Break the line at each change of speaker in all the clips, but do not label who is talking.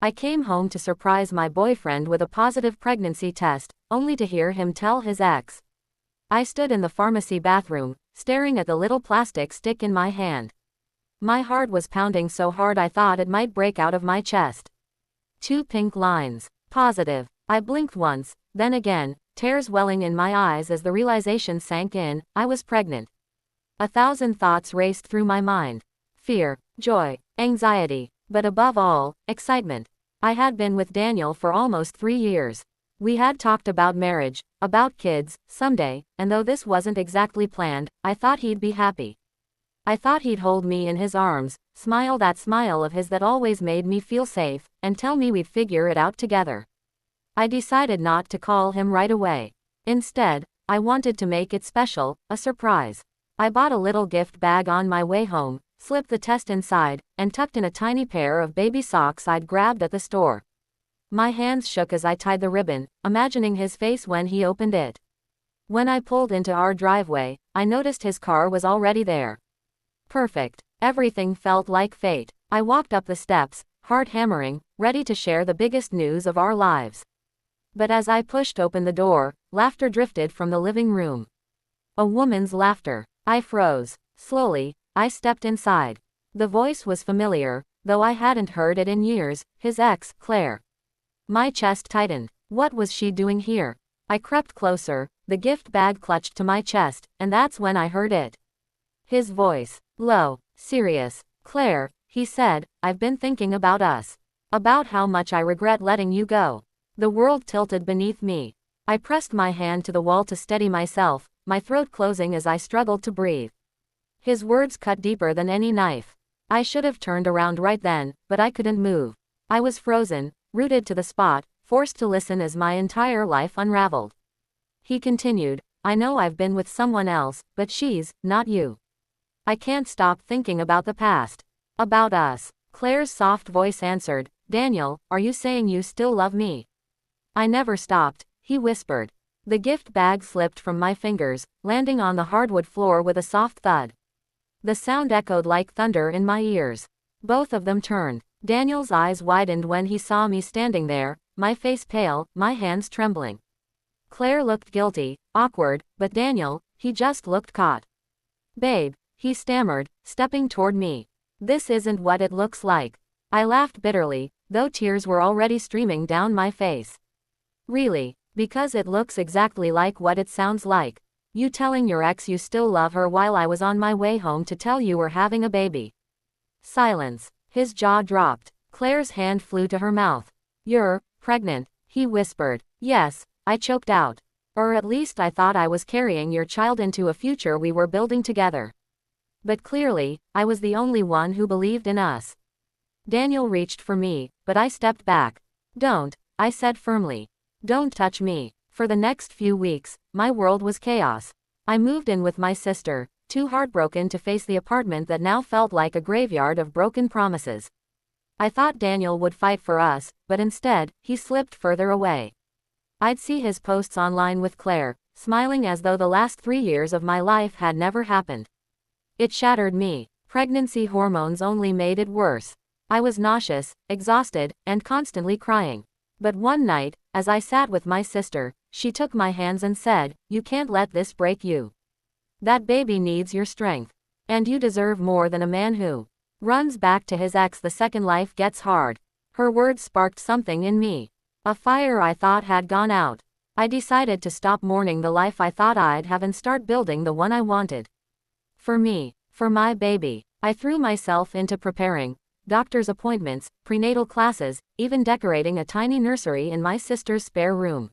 I came home to surprise my boyfriend with a positive pregnancy test, only to hear him tell his ex. I stood in the pharmacy bathroom, staring at the little plastic stick in my hand. My heart was pounding so hard I thought it might break out of my chest. 2 pink lines. Positive. I blinked once, then again, tears welling in my eyes as the realization sank in. I was pregnant. 1,000 thoughts raced through my mind. Fear, joy, anxiety, but above all, excitement. I had been with Daniel for almost 3 years. We had talked about marriage, about kids, someday, and though this wasn't exactly planned, I thought he'd be happy. I thought he'd hold me in his arms, smile that smile of his that always made me feel safe, and tell me we'd figure it out together. I decided not to call him right away. Instead, I wanted to make it special, a surprise. I bought a little gift bag on my way home, slipped the test inside, and tucked in a tiny pair of baby socks I'd grabbed at the store. My hands shook as I tied the ribbon, imagining his face when he opened it. When I pulled into our driveway, I noticed his car was already there. Perfect. Everything felt like fate. I walked up the steps, heart hammering, ready to share the biggest news of our lives. But as I pushed open the door, laughter drifted from the living room. A woman's laughter. I froze. Slowly, I stepped inside. The voice was familiar, though I hadn't heard it in years, his ex, Claire. My chest tightened. What was she doing here? I crept closer, the gift bag clutched to my chest, and that's when I heard it. His voice. Low, serious. Claire, he said, I've been thinking about us. About how much I regret letting you go. The world tilted beneath me. I pressed my hand to the wall to steady myself, my throat closing as I struggled to breathe. His words cut deeper than any knife. I should have turned around right then, but I couldn't move. I was frozen, rooted to the spot, forced to listen as my entire life unraveled. He continued, I know I've been with someone else, but she's not you. I can't stop thinking about the past. About us. Claire's soft voice answered, Daniel, are you saying you still love me? I never stopped, he whispered. The gift bag slipped from my fingers, landing on the hardwood floor with a soft thud. The sound echoed like thunder in my ears. Both of them turned. Daniel's eyes widened when he saw me standing there, my face pale, my hands trembling. Claire looked guilty, awkward, but Daniel, he just looked caught. Babe, he stammered, stepping toward me. This isn't what it looks like. I laughed bitterly, though tears were already streaming down my face. Really, because it looks exactly like what it sounds like. You telling your ex you still love her while I was on my way home to tell you we're having a baby. Silence. His jaw dropped. Claire's hand flew to her mouth. You're pregnant, he whispered. Yes, I choked out. Or at least I thought I was carrying your child into a future we were building together. But clearly, I was the only one who believed in us. Daniel reached for me, but I stepped back. Don't, I said firmly. Don't touch me. For the next few weeks, my world was chaos. I moved in with my sister, too heartbroken to face the apartment that now felt like a graveyard of broken promises. I thought Daniel would fight for us, but instead, he slipped further away. I'd see his posts online with Claire, smiling as though the last 3 years of my life had never happened. It shattered me. Pregnancy hormones only made it worse. I was nauseous, exhausted, and constantly crying. But one night, as I sat with my sister, she took my hands and said, You can't let this break you. That baby needs your strength. And you deserve more than a man who runs back to his ex the second life gets hard. Her words sparked something in me. A fire I thought had gone out. I decided to stop mourning the life I thought I'd have and start building the one I wanted. For me, for my baby, I threw myself into preparing. Doctor's appointments, prenatal classes, even decorating a tiny nursery in my sister's spare room.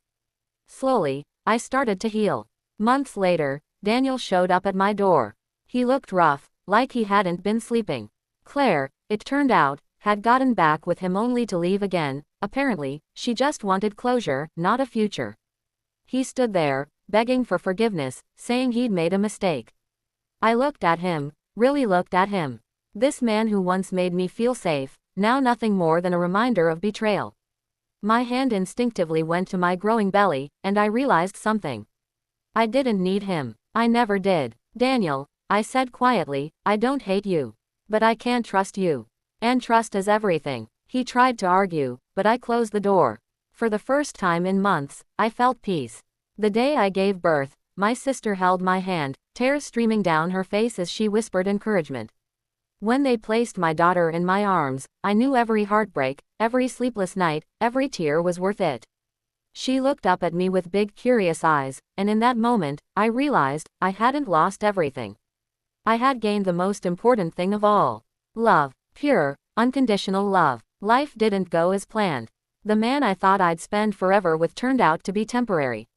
Slowly, I started to heal. Months later, Daniel showed up at my door. He looked rough, like he hadn't been sleeping. Claire, it turned out, had gotten back with him only to leave again. Apparently, she just wanted closure, not a future. He stood there, begging for forgiveness, saying he'd made a mistake. I looked at him, really looked at him. This man who once made me feel safe, now nothing more than a reminder of betrayal. My hand instinctively went to my growing belly, and I realized something. I didn't need him. I never did. Daniel, I said quietly, I don't hate you. But I can't trust you. And trust is everything. He tried to argue, but I closed the door. For the first time in months, I felt peace. The day I gave birth, my sister held my hand, tears streaming down her face as she whispered encouragement. When they placed my daughter in my arms, I knew every heartbreak, every sleepless night, every tear was worth it. She looked up at me with big curious eyes, and in that moment, I realized I hadn't lost everything. I had gained the most important thing of all. Love. Pure, unconditional love. Life didn't go as planned. The man I thought I'd spend forever with turned out to be temporary.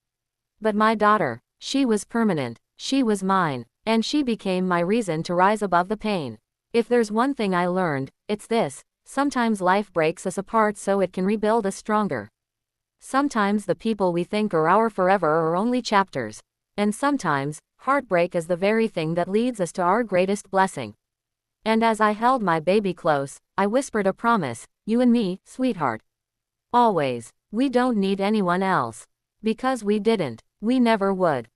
But my daughter, she was permanent. She was mine, and she became my reason to rise above the pain. If there's one thing I learned, it's this: sometimes life breaks us apart so it can rebuild us stronger. Sometimes the people we think are our forever are only chapters. And sometimes, heartbreak is the very thing that leads us to our greatest blessing. And as I held my baby close, I whispered a promise: you and me, sweetheart. Always. We don't need anyone else. Because we didn't. We never would.